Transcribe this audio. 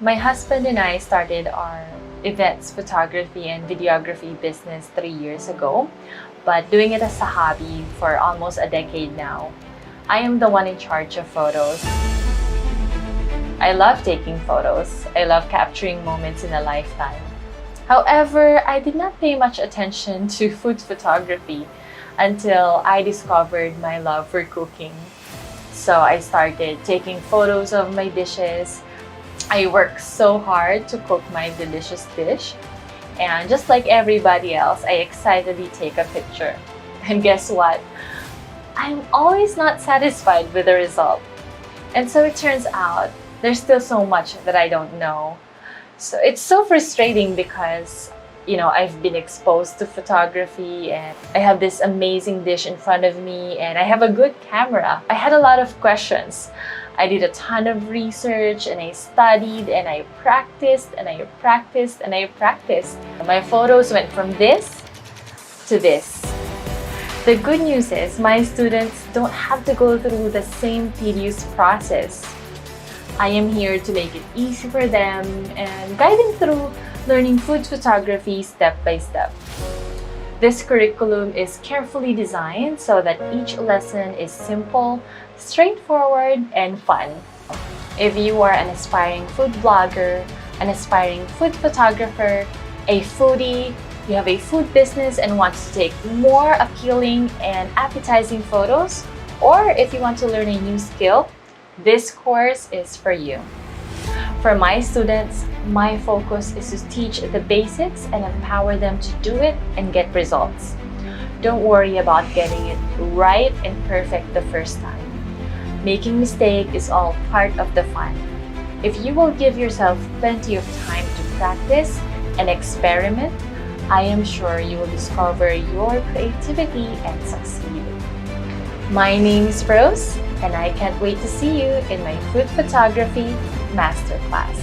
My husband and I started our events photography and videography business 3 years ago, but doing it as a hobby for almost a decade now. I am the one in charge of photos. I love taking photos. I love capturing moments in a lifetime. However, I did not pay much attention to food photography until I discovered my love for cooking. So I started taking photos of my dishes. I work so hard to cook my delicious dish. And just like everybody else, I excitedly take a picture. And guess what? I'm always not satisfied with the result. And so it turns out there's still so much that I don't know. So it's so frustrating because, I've been exposed to photography and I have this amazing dish in front of me and I have a good camera. I had a lot of questions. I did a ton of research and I studied and I practiced and I practiced and I practiced. My photos went from this to this. The good news is my students don't have to go through the same tedious process. I am here to make it easy for them and guide them through learning food photography step by step. This curriculum is carefully designed so that each lesson is simple, straightforward, and fun. If you are an aspiring food blogger, an aspiring food photographer, a foodie, you have a food business and want to take more appealing and appetizing photos, or if you want to learn a new skill, this course is for you. For my students, my focus is to teach the basics and empower them to do it and get results. Don't worry about getting it right and perfect the first time. Making mistakes is all part of the fun. If you will give yourself plenty of time to practice and experiment, I am sure you will discover your creativity and succeed. My name is Rose, and I can't wait to see you in my food photography masterclass.